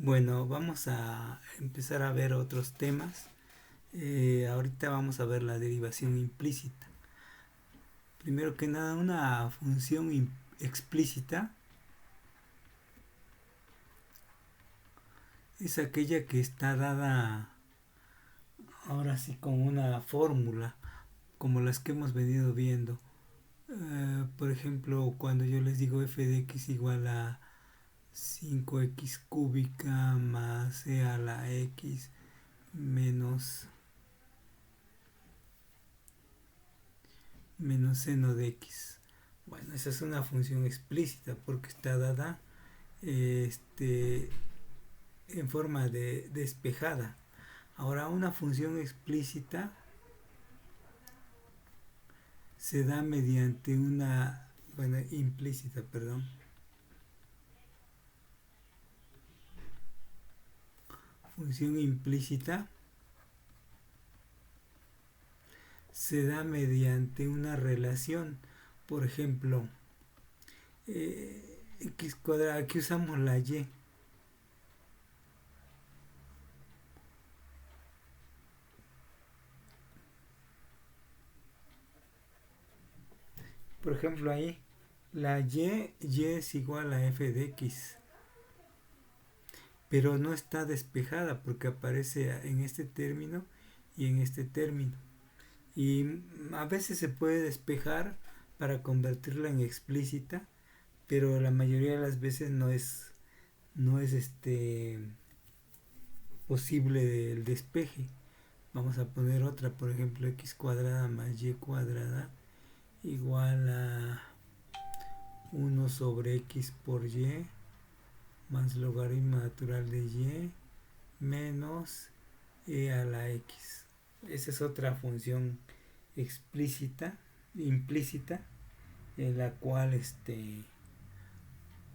Bueno, vamos a empezar a ver otros temas. Ahorita vamos a ver la derivación implícita. Primero que nada, una función explícita es aquella que está dada ahora sí con una fórmula, como las que hemos venido viendo. Por ejemplo, cuando yo les digo f de x igual a 5x cúbica más e a la x menos seno de x. Bueno, esa es una función explícita porque está dada en forma de despejada. Ahora, una función explícita se da mediante una, bueno, implícita, perdón. Función implícita se da mediante una relación. Por ejemplo, x cuadrada, aquí usamos la y. Por ejemplo, ahí la y es igual a f de x, pero no está despejada porque aparece en este término y en este término. Y a veces se puede despejar para convertirla en explícita, pero la mayoría de las veces no es posible el despeje. Vamos a poner otra, por ejemplo, x cuadrada más y cuadrada igual a 1 sobre x por y más logaritmo natural de y menos e a la x. Esa es otra función explícita, implícita, en la cual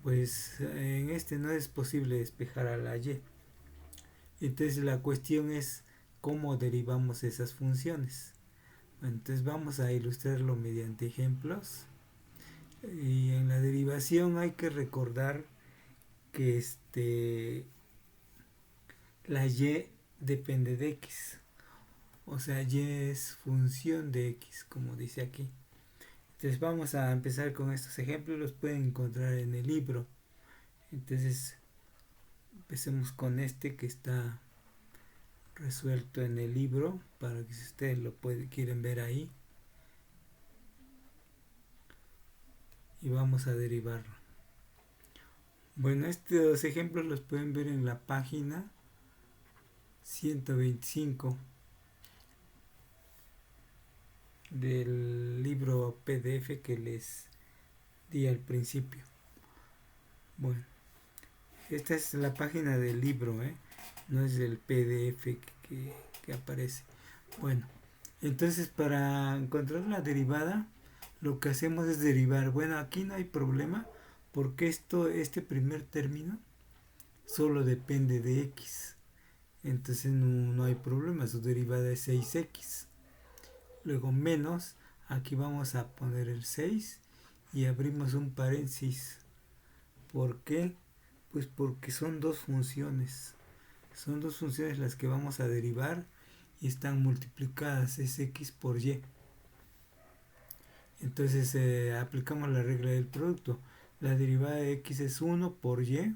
pues en no es posible despejar a la y. Entonces la cuestión es cómo derivamos esas funciones. Entonces vamos a ilustrarlo mediante ejemplos. Y en la derivación hay que recordar que la y depende de x. O sea, y es función de x, como dice aquí. Entonces vamos a empezar con estos ejemplos, los pueden encontrar en el libro. Entonces empecemos con este que está resuelto en el libro para que si ustedes quieren ver ahí. Y vamos a derivarlo. Bueno, estos ejemplos los pueden ver en la página 125 del libro PDF que les di al principio. Bueno, esta es la página del libro, no es el PDF que aparece. Bueno, entonces para encontrar la derivada, lo que hacemos es derivar. Bueno, aquí no hay problema porque este primer término solo depende de x. Entonces no hay problema, su derivada es 6x. Luego menos, aquí vamos a poner el 6 y abrimos un paréntesis. ¿Por qué? Pues porque son dos funciones. Son dos funciones las que vamos a derivar y están multiplicadas, es x por y. Entonces aplicamos la regla del producto. La derivada de x es 1 por y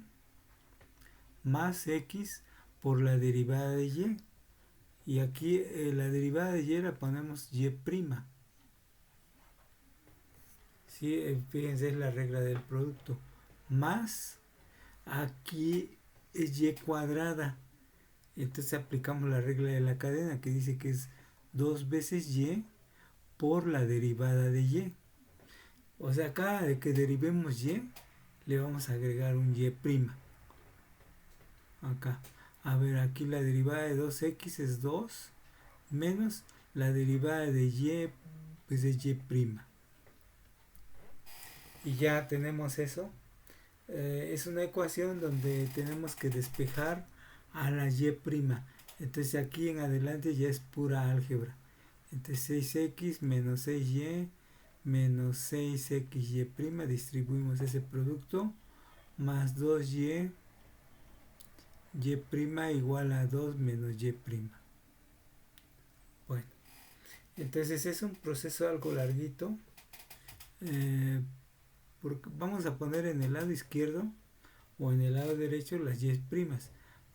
más x por la derivada de y. Y aquí la derivada de y la ponemos y'. ¿Sí? Fíjense, es la regla del producto. Más, aquí es y cuadrada. Entonces aplicamos la regla de la cadena que dice que es 2 veces y por la derivada de y. O sea, cada vez que derivemos y, le vamos a agregar un y'. Acá. A ver, aquí la derivada de 2x es 2 menos la derivada de y, pues es y'. Y ya tenemos eso. Es una ecuación donde tenemos que despejar a la y'. Entonces aquí en adelante ya es pura álgebra. Entonces 6x menos 6y menos 6xy', distribuimos ese producto, más 2y y' igual a 2 menos y'. Bueno, entonces es un proceso algo larguito. Porque vamos a poner en el lado izquierdo o en el lado derecho las y'.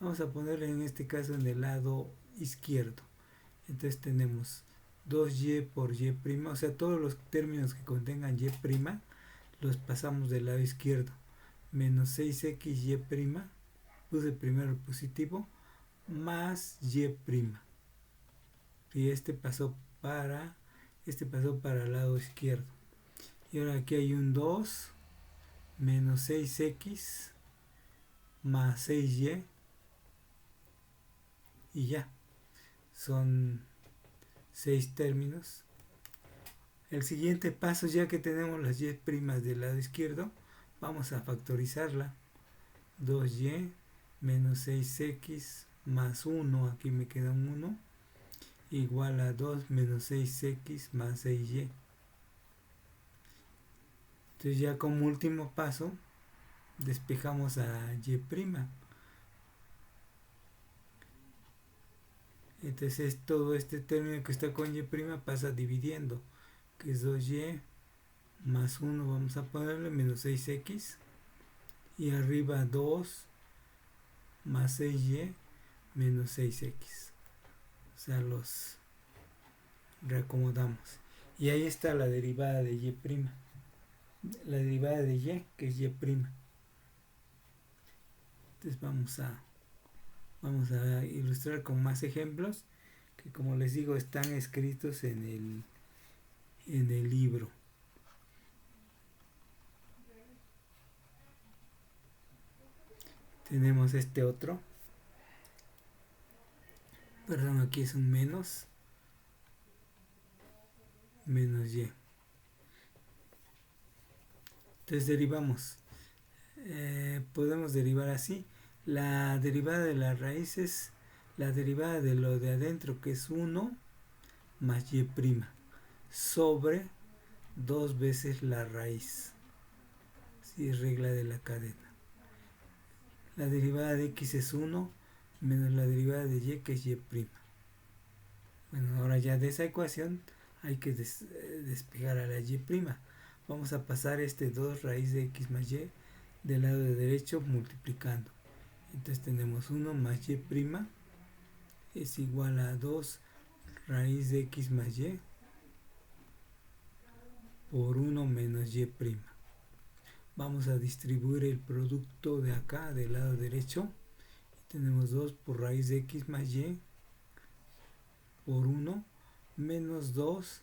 Vamos a poner en este caso en el lado izquierdo. Entonces tenemos 2y por y', o sea, todos los términos que contengan y' los pasamos del lado izquierdo. Menos 6xy', puse primero el positivo, más y'. Y este pasó para el lado izquierdo. Y ahora aquí hay un 2 menos 6x más 6y, y ya, son 6 términos. El siguiente paso, ya que tenemos las y' del lado izquierdo, vamos a factorizarla. 2y menos 6x más 1, aquí me queda un 1, igual a 2 menos 6x más 6y. Entonces ya como último paso despejamos a y'. Entonces todo este término que está con y' pasa dividiendo, que es 2y más 1, vamos a ponerle menos 6x, y arriba 2 más 6y menos 6x. O sea, los reacomodamos. Y ahí está la derivada de y'. La derivada de y, que es y'. Entonces vamos a ilustrar con más ejemplos que, como les digo, están escritos en el libro. Tenemos este otro. Perdón, aquí es un menos y. Entonces derivamos. Podemos derivar así. La derivada de la raíz es la derivada de lo de adentro, que es 1 más y', sobre 2 veces la raíz. Si es regla de la cadena. La derivada de x es 1 menos la derivada de y, que es y'. Bueno, ahora ya de esa ecuación hay que despejar a la y'. Vamos a pasar este 2 raíz de x más y del lado de derecho multiplicando. Entonces tenemos 1 más y' es igual a 2 raíz de x más y por 1 menos y'. Vamos a distribuir el producto de acá del lado derecho. Tenemos 2 por raíz de x más y por 1 menos 2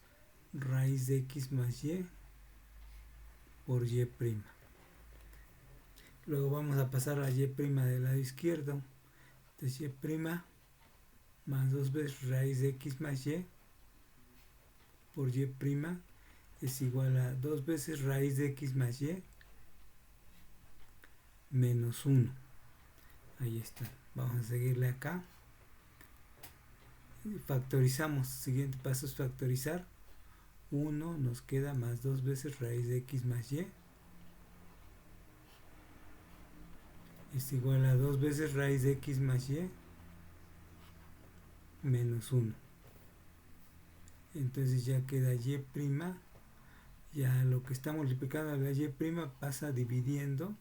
raíz de x más y por y'. Luego vamos a pasar la y' del lado izquierdo. Entonces y' más 2 veces raíz de x más y por y' es igual a 2 veces raíz de x más y menos 1. Ahí está. Vamos a seguirle acá. Factorizamos. Siguiente paso es factorizar. 1 nos queda más 2 veces raíz de x más y es igual a 2 veces raíz de x más y menos 1. Entonces ya queda y'. Ya lo que está multiplicando a la y' pasa dividiendo.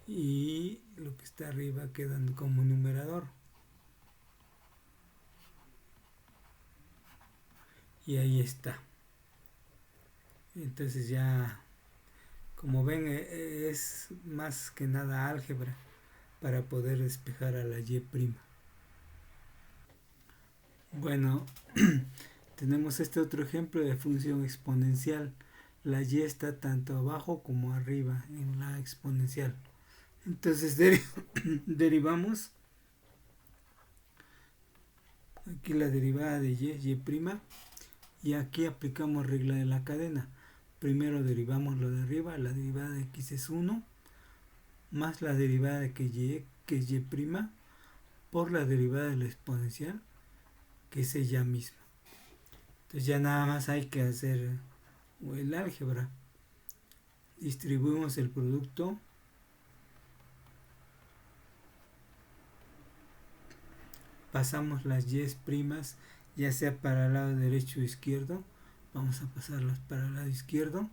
Y lo que está arriba queda como numerador. Y ahí está. Entonces ya, como ven, es más que nada álgebra para poder despejar a la y'. Bueno, tenemos este otro ejemplo de función exponencial. La y está tanto abajo como arriba en la exponencial. Entonces derivamos aquí la derivada de y', y aquí aplicamos regla de la cadena. Primero derivamos lo de arriba, la derivada de x es 1, más la derivada de que es y', por la derivada de la exponencial, que es ella misma. Entonces ya nada más hay que hacer el álgebra. Distribuimos el producto. Pasamos las y primas, ya sea para el lado derecho o izquierdo. Vamos a pasarlas para el lado izquierdo.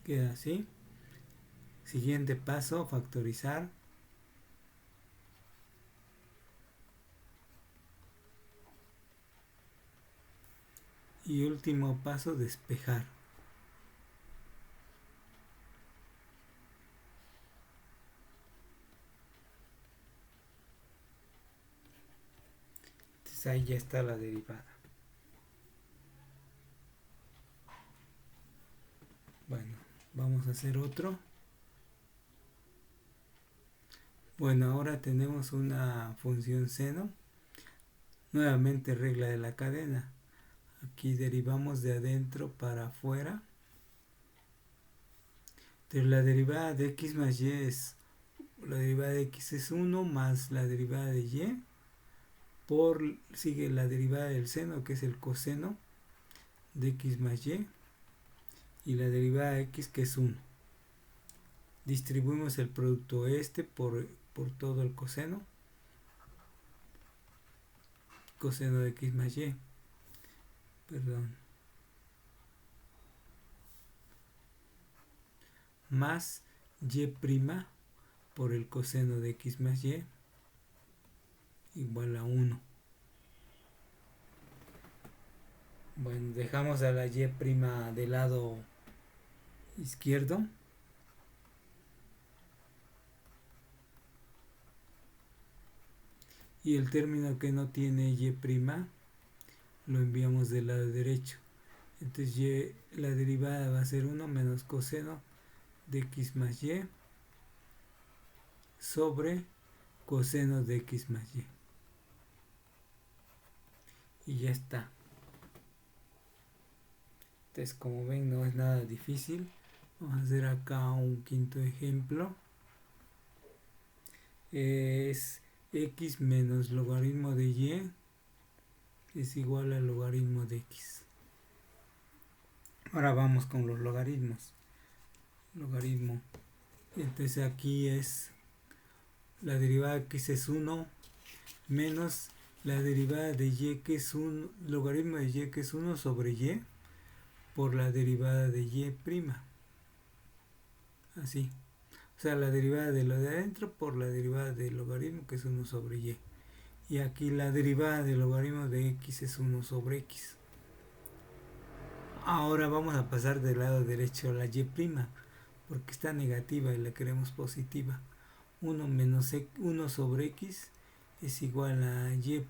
Queda así. Siguiente paso, factorizar. Y último paso, despejar. Entonces ahí ya está la derivada. Bueno, vamos a hacer otro. Bueno, ahora tenemos una función seno. Nuevamente regla de la cadena. Aquí derivamos de adentro para afuera. Entonces la derivada de x más y es, la derivada de x es 1 más la derivada de y por, sigue la derivada del seno, que es el coseno de x más y la derivada de x, que es 1. Distribuimos el producto por todo el coseno de x más y, más y' por el coseno de x más y igual a 1. Bueno, dejamos a la y' del lado izquierdo. Y el término que no tiene y' lo enviamos del lado derecho. Entonces la derivada va a ser 1 menos coseno de x más y sobre coseno de x más y. Y ya está. Entonces, como ven, no es nada difícil. Vamos a hacer acá un quinto ejemplo. Es x menos logaritmo de y es igual al logaritmo de x. Ahora vamos con los logaritmos. Logaritmo. Entonces aquí es la derivada de x es 1 menos la derivada de y, que es un logaritmo de y, que es 1 sobre y por la derivada de y'. Así. O sea, la derivada de lo de adentro por la derivada del logaritmo, que es 1 sobre y. Y aquí la derivada del logaritmo de x es 1 sobre x. Ahora vamos a pasar del lado derecho a la y', porque está negativa y la queremos positiva. 1 menos 1 sobre x es igual a y'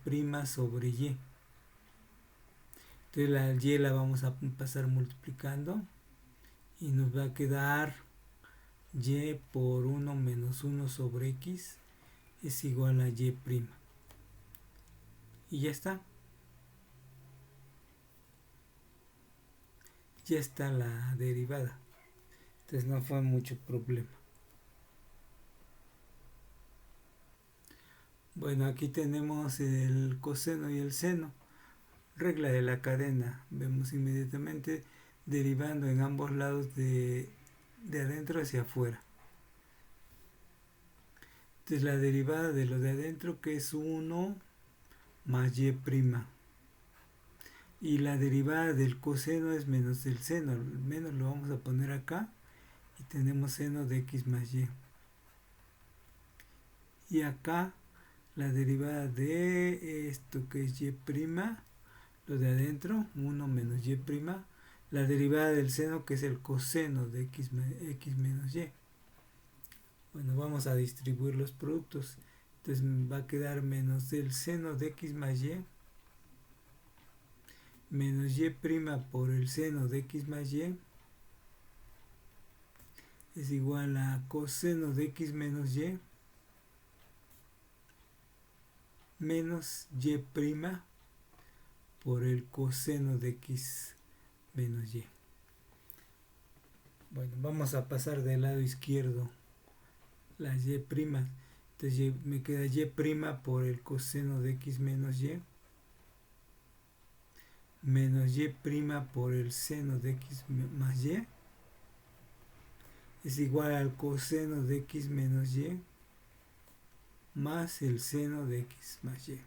sobre y. Entonces la y la vamos a pasar multiplicando y nos va a quedar y por 1 menos 1 sobre x es igual a y'. Y ya está. Ya está la derivada. Entonces no fue mucho problema. Bueno, aquí tenemos el coseno y el seno. Regla de la cadena. Vemos inmediatamente derivando en ambos lados de adentro hacia afuera. Entonces la derivada de lo de adentro, que es 1 más y'. Y la derivada del coseno es menos el seno. El menos lo vamos a poner acá. Y tenemos seno de x más y. Y acá la derivada de esto, que es y', lo de adentro, 1 menos y', la derivada del seno, que es el coseno de x menos y. Bueno, vamos a distribuir los productos. Entonces va a quedar menos el seno de x más y menos y' por el seno de x más y es igual a coseno de x menos y menos y' por el coseno de x menos y. Bueno, vamos a pasar del lado izquierdo las y'. Entonces me queda y' por el coseno de x menos y menos y' por el seno de x más y es igual al coseno de x menos y más el seno de x más y.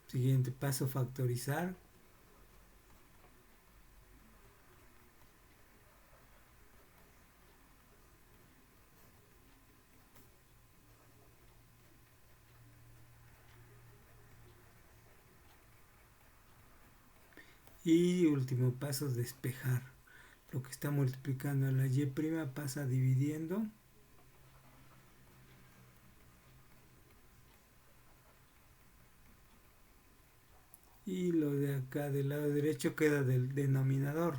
Siguiente paso, factorizar. Y último paso, despejar. Lo que está multiplicando a la y' pasa dividiendo. Y lo de acá del lado derecho queda del denominador.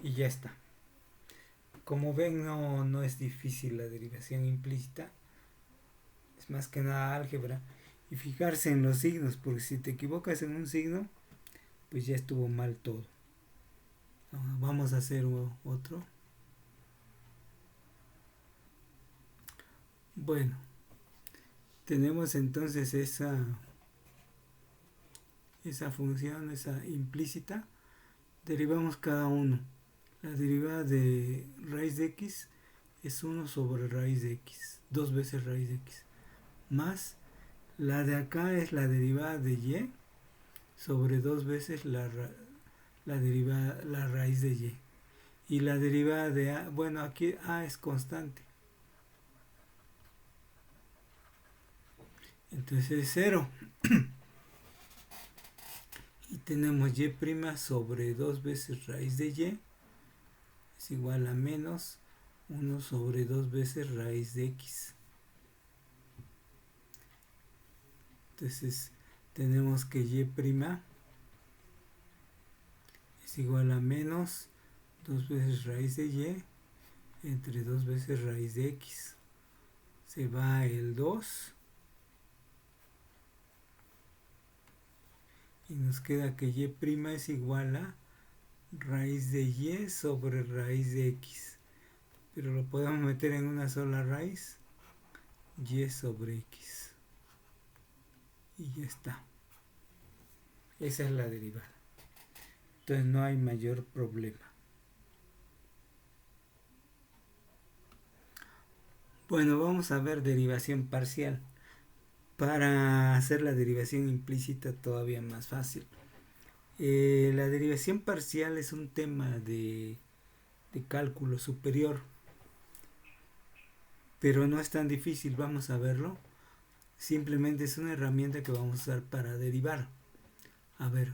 Y ya está. Como ven, no es difícil la derivación implícita. Es más que nada álgebra. Y fijarse en los signos, porque si te equivocas en un signo, pues ya estuvo mal todo. Vamos a hacer otro. Bueno, tenemos entonces esa función, esa implícita. Derivamos cada uno. La derivada de raíz de x es 1 sobre raíz de x, 2 veces raíz de x, más la de acá es la derivada de y sobre 2 veces la raíz de y. Y la derivada de a, bueno, aquí a es constante, entonces es 0. Y tenemos y' sobre 2 veces raíz de y es igual a menos 1 sobre 2 veces raíz de x. Entonces tenemos que y' es igual a menos 2 veces raíz de y entre 2 veces raíz de x. Se va el 2 y nos queda que y' es igual a raíz de y sobre raíz de x, pero lo podemos meter en una sola raíz, y sobre x, y ya está. Esa es la derivada. Entonces no hay mayor problema. Bueno, vamos a ver derivación parcial. Para hacer la derivación implícita todavía más fácil. La derivación parcial es un tema de cálculo superior, pero no es tan difícil, vamos a verlo. Simplemente es una herramienta que vamos a usar para derivar. A ver,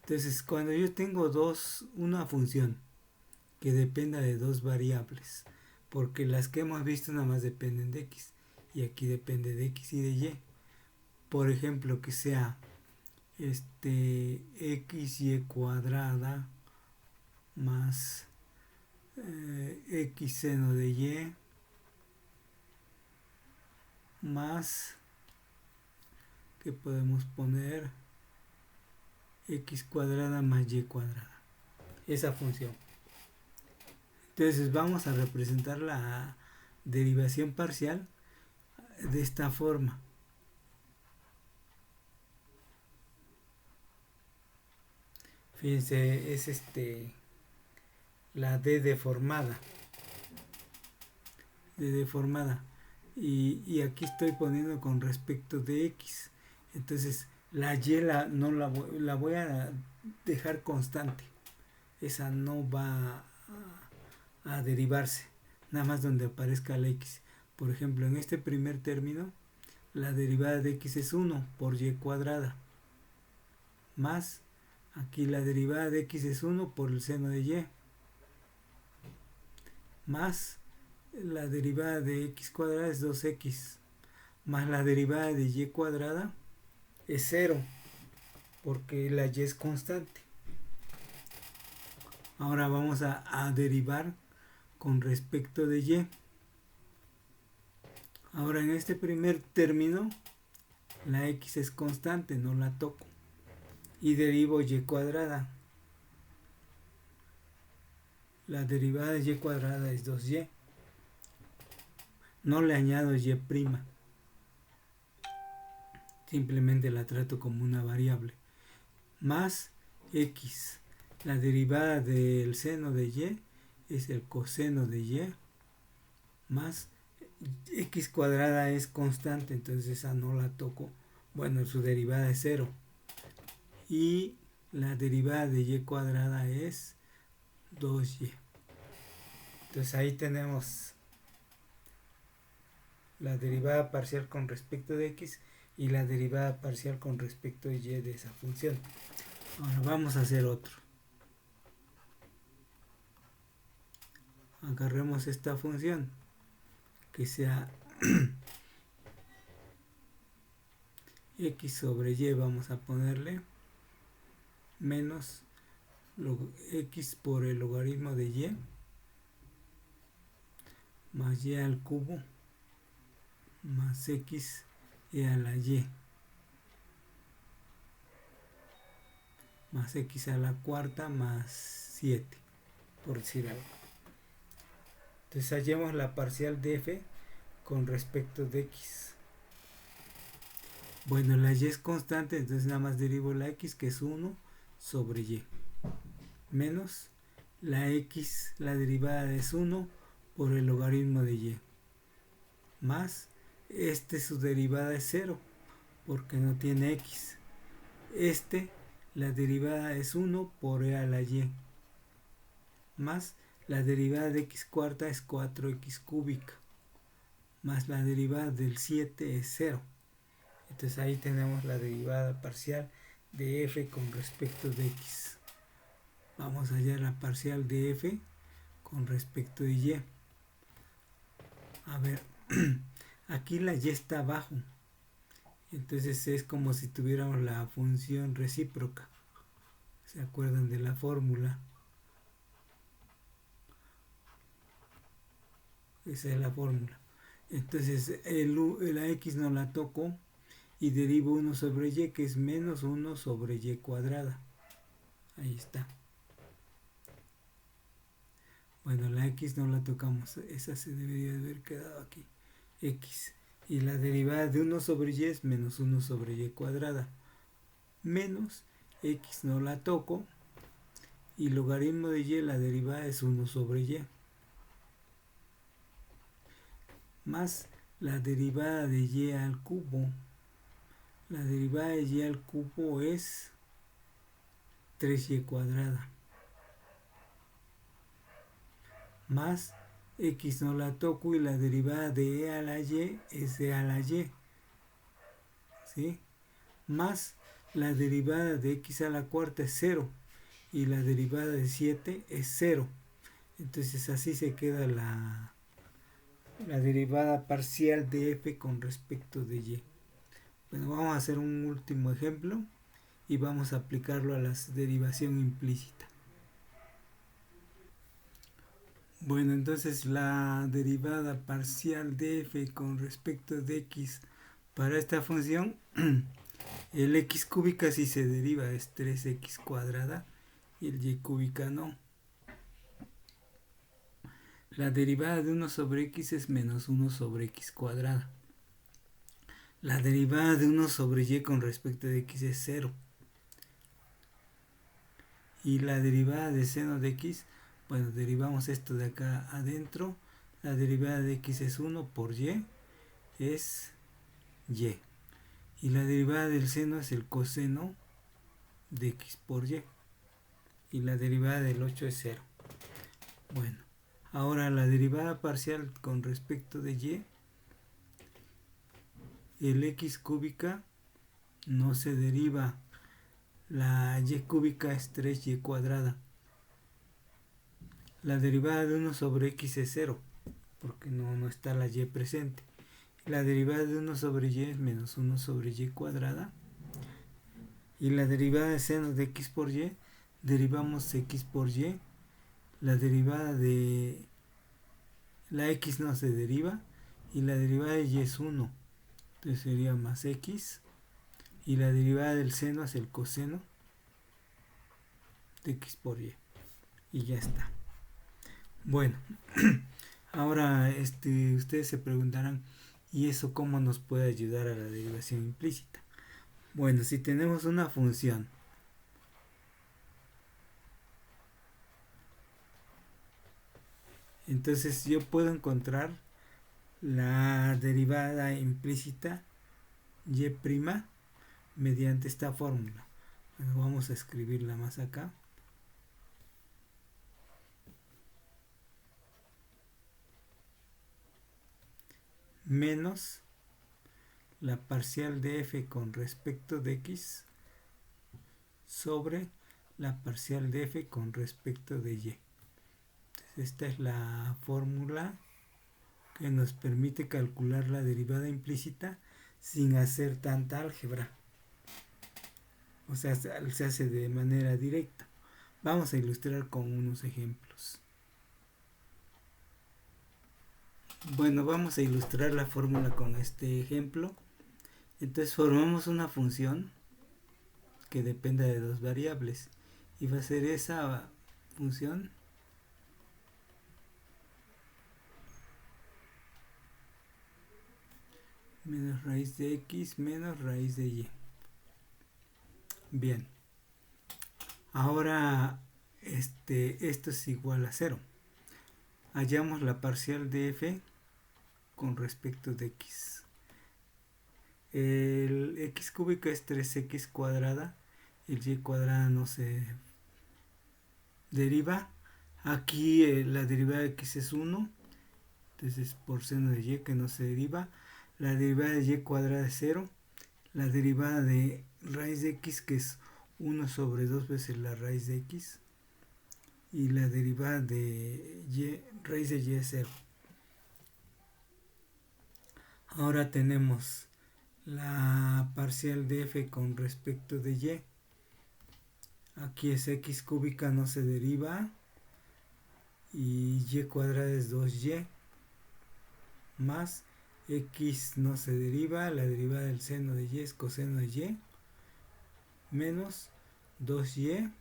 entonces cuando yo tengo una función que dependa de dos variables, porque las que hemos visto nada más dependen de x, y aquí depende de x y de y. Por ejemplo, que sea xy cuadrada más x seno de y más, que podemos poner x cuadrada más y cuadrada, esa función. Entonces vamos a representar la derivación parcial de esta forma. Fíjense, es la d deformada. Y aquí estoy poniendo con respecto de x. Entonces la y no la voy a dejar constante. Esa no va a derivarse, nada más donde aparezca la x. Por ejemplo, en este primer término, la derivada de x es 1 por y cuadrada, más aquí la derivada de x es 1 por el seno de y, más la derivada de x cuadrada es 2x, más la derivada de y cuadrada es 0, porque la y es constante. Ahora vamos a derivar con respecto de y. Ahora en este primer término, la x es constante, no la toco. Y derivo y cuadrada. la derivada de y cuadrada es 2y. No le añado y', simplemente la trato como una variable. Más x. La derivada del seno de y es el coseno de y. Más x cuadrada es constante, entonces esa no la toco. Bueno, su derivada es 0. Y la derivada de y cuadrada es 2y. Entonces ahí tenemos la derivada parcial con respecto de x y la derivada parcial con respecto de y de esa función. Ahora vamos a hacer otro. Agarremos esta función que sea x sobre y, vamos a ponerle menos x por el logaritmo de y más y al cubo más x a la y más x a la cuarta más 7, por decir algo. Entonces hallemos la parcial de f con respecto de x. Bueno, la y es constante, entonces nada más derivo la x, que es 1 sobre y, menos la x, la derivada es 1 por el logaritmo de y, más su derivada es 0 porque no tiene x. La derivada es 1 por e a la y, más la derivada de x cuarta es 4x cúbica, más la derivada del 7 es 0. Entonces ahí tenemos la derivada parcial de f con respecto de x. Vamos a hallar la parcial de f con respecto de y. A ver, aquí la y está abajo. Entonces es como si tuviéramos la función recíproca. ¿Se acuerdan de la fórmula? Esa es la fórmula. Entonces la x no la toco y derivo 1 sobre y, que es menos 1 sobre y cuadrada. Ahí está. Bueno, la x no la tocamos, esa se debería de haber quedado aquí. X. Y la derivada de 1 sobre y es menos 1 sobre y cuadrada. Menos x no la toco. Y logaritmo de y, la derivada es 1 sobre y. Más la derivada de y al cubo. La derivada de y al cubo es 3y cuadrada. Más x no la toco y la derivada de e a la y es e a la y. ¿Sí? Más la derivada de x a la cuarta es 0 y la derivada de 7 es 0. Entonces así se queda la derivada parcial de f con respecto de y. Bueno, vamos a hacer un último ejemplo y vamos a aplicarlo a la derivación implícita. Bueno, entonces la derivada parcial de f con respecto de x para esta función, el x cúbica sí se deriva, es 3x cuadrada, y el y cúbica no. La derivada de 1 sobre x es menos 1 sobre x cuadrada. La derivada de 1 sobre y con respecto de x es 0. Y la derivada de seno de x, bueno, derivamos esto de acá adentro. La derivada de x es 1 por y, es y. Y la derivada del seno es el coseno de x por y. Y la derivada del 8 es 0. Bueno, ahora la derivada parcial con respecto de y, el x cúbica no se deriva. La y cúbica es 3y cuadrada. La derivada de 1 sobre x es 0, porque no está la y presente. La derivada de 1 sobre y es menos 1 sobre y cuadrada. Y la derivada de seno de x por y, derivamos x por y. La derivada de la x no se deriva. Y la derivada de y es 1. Entonces sería más x. Y la derivada del seno es el coseno de x por y. Y ya está. Bueno, ahora ustedes se preguntarán, ¿y eso cómo nos puede ayudar a la derivación implícita? Bueno, si tenemos una función, entonces yo puedo encontrar la derivada implícita y' mediante esta fórmula. Bueno, vamos a escribirla más acá. Menos la parcial de f con respecto de x sobre la parcial de f con respecto de y. Esta es la fórmula que nos permite calcular la derivada implícita sin hacer tanta álgebra. O sea, se hace de manera directa. Vamos a ilustrar con unos ejemplos. Bueno, vamos a ilustrar la fórmula con este ejemplo. Entonces formamos una función que dependa de dos variables y va a ser esa función menos raíz de x menos raíz de y. Bien, ahora esto es igual a 0. Hallamos la parcial de f con respecto de x. El x cúbico es 3x cuadrada, el y cuadrada no se deriva. Aquí la derivada de x es 1, entonces por seno de y que no se deriva. La derivada de y cuadrada es 0. La derivada de raíz de x, que es 1 sobre 2 veces la raíz de x. Y la derivada de y, raíz de y es 0. Ahora tenemos la parcial de f con respecto de y. Aquí es x cúbica, no se deriva. Y y cuadrada es 2y. Más x no se deriva. La derivada del seno de y es coseno de y. Menos 2y.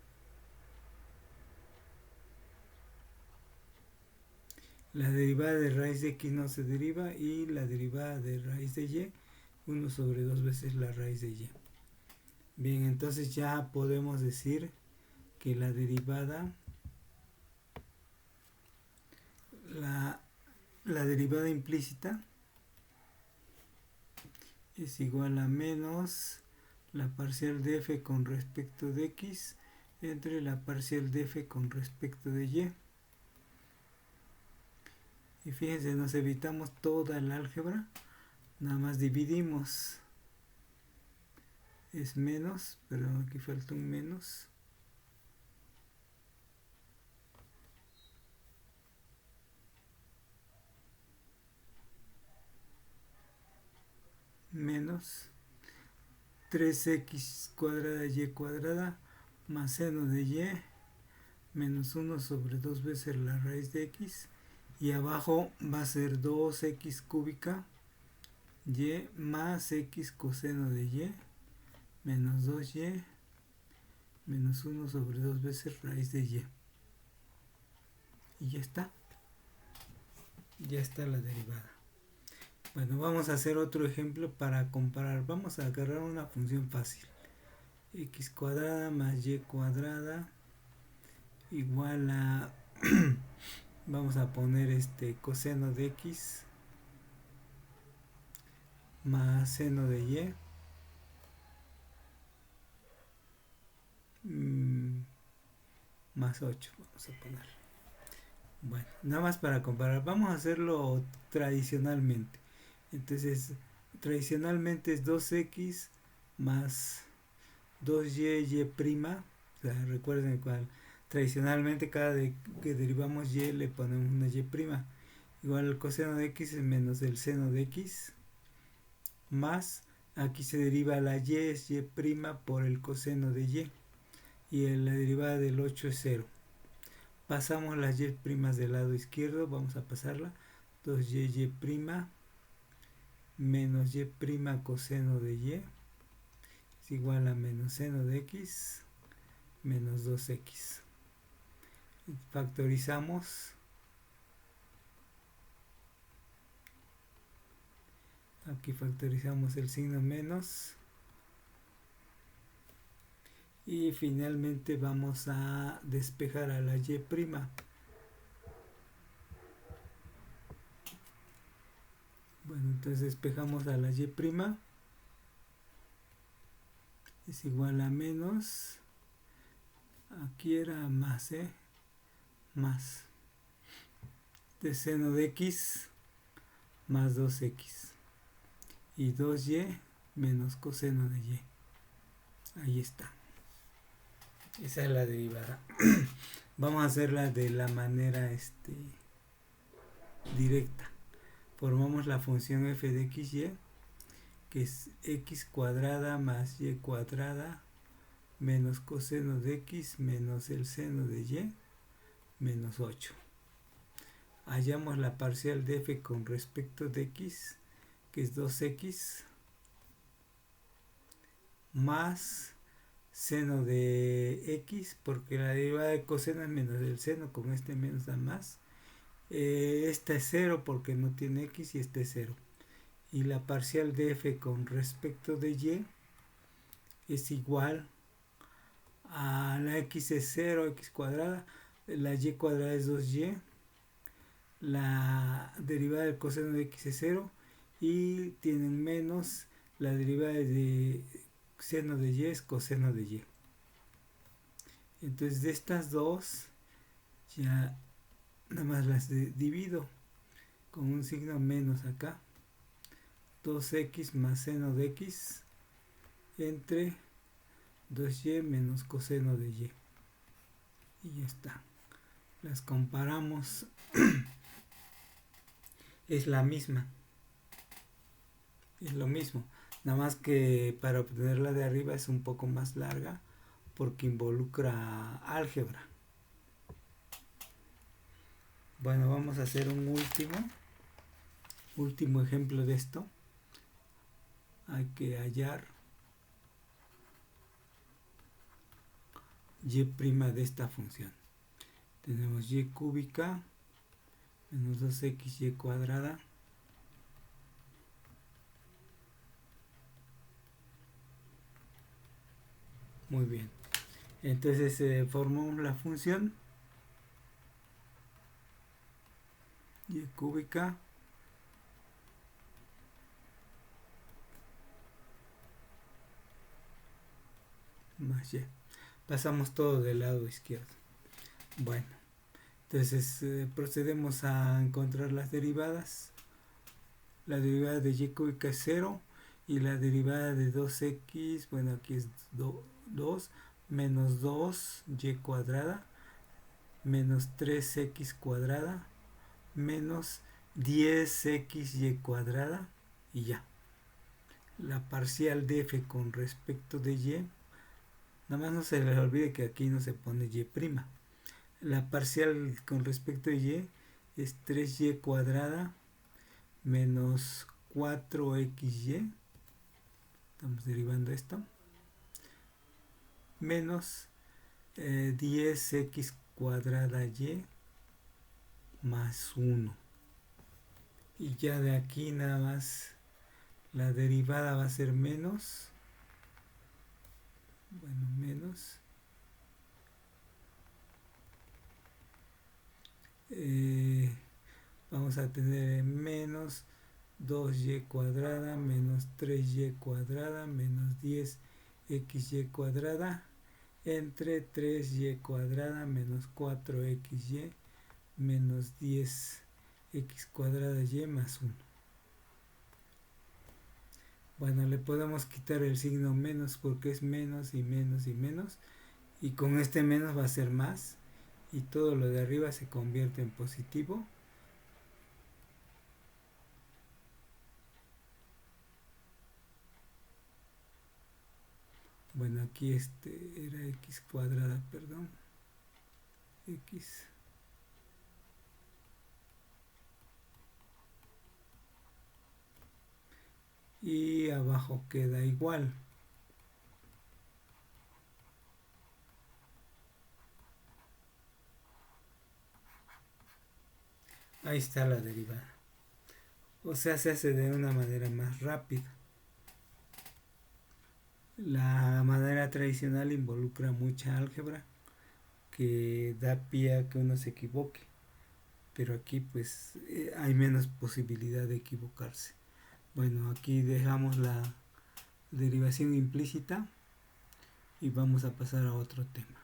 La derivada de raíz de x no se deriva y la derivada de raíz de y, 1 sobre 2 veces la raíz de y. Bien, entonces ya podemos decir que la derivada, la derivada implícita es igual a menos la parcial de f con respecto de x entre la parcial de f con respecto de y. Y fíjense, nos evitamos toda el álgebra, nada más dividimos. Es menos, pero aquí falta un menos. Menos 3x cuadrada y cuadrada más seno de y menos 1 sobre 2 veces la raíz de x. Y abajo va a ser 2x cúbica y más x coseno de y menos 2y menos 1 sobre 2 veces raíz de y. Y ya está. Ya está la derivada. Bueno, vamos a hacer otro ejemplo para comparar. Vamos a agarrar una función fácil. X cuadrada más y cuadrada igual a vamos a poner coseno de x más seno de y más 8 vamos a poner. Bueno, nada más para comparar, vamos a hacerlo tradicionalmente. Entonces, tradicionalmente es 2x más 2y prima. O sea, recuerden cuál. Tradicionalmente cada vez que derivamos y le ponemos una y prima. Igual el coseno de x es menos el seno de x. Más, aquí se deriva la y, es y prima por el coseno de y. Y la derivada del 8 es 0. Pasamos las y primas del lado izquierdo, vamos a pasarla. 2y prima menos y prima coseno de y es igual a menos seno de x menos 2x. Factorizamos aquí factorizamos el signo menos. Y finalmente vamos a despejar a la y'. Bueno, entonces despejamos a la y'. Es igual a menos. Aquí era más, más. De seno de x más 2x. Y 2y menos coseno de y. Ahí está. Esa es la derivada. Vamos a hacerla de la manera directa. Formamos la función f de xy, que es x cuadrada más y cuadrada menos coseno de x menos el seno de y menos 8. Hallamos la parcial de f con respecto de x, que es 2x, más seno de x, porque la derivada de coseno es menos el seno, con este menos da más. Esta es 0 porque no tiene x y este es 0. Y la parcial de f con respecto de y es igual a la x es 0, x cuadrada, la y cuadrada es 2y, la derivada del coseno de x es 0 y tienen menos la derivada de seno de y es coseno de y. Entonces de estas dos ya nada más las divido con un signo menos acá. 2x más seno de x entre 2y menos coseno de y. Y ya está. Las comparamos. Es la misma. Es lo mismo. Nada más que para obtener la de arriba es un poco más larga porque involucra álgebra. Bueno, vamos a hacer un último ejemplo de esto. Hay que hallar y' de esta función. Tenemos y cúbica menos 2xy cuadrada muy bien. Entonces formamos la función y cúbica más y. Pasamos todo del lado izquierdo. Bueno, entonces procedemos a encontrar las derivadas. La derivada de y cúbica es 0 y la derivada de 2x, bueno, aquí es 2 menos 2y cuadrada menos 3x cuadrada menos 10xy cuadrada y ya. La parcial de f con respecto de y, nada más no se les olvide que aquí no se pone y'. La parcial con respecto de y es 3y cuadrada menos 4xy, estamos derivando esto, menos 10x cuadrada y más 1. Y ya de aquí nada más la derivada va a ser menos, bueno, menos vamos a tener menos 2y cuadrada menos 3y cuadrada menos 10xy cuadrada entre 3y cuadrada menos 4xy menos 10x cuadrada y más 1. Bueno, le podemos quitar el signo menos porque es menos y menos y menos, y con este menos va a ser más y todo lo de arriba se convierte en positivo. Bueno, aquí era x cuadrada, perdón, x y abajo queda igual. Ahí está la derivada. o sea, se hace de una manera más rápida. La manera tradicional involucra mucha álgebra que da pie a que uno se equivoque, pero aquí pues hay menos posibilidad de equivocarse. Bueno, aquí dejamos la derivación implícita y vamos a pasar a otro tema.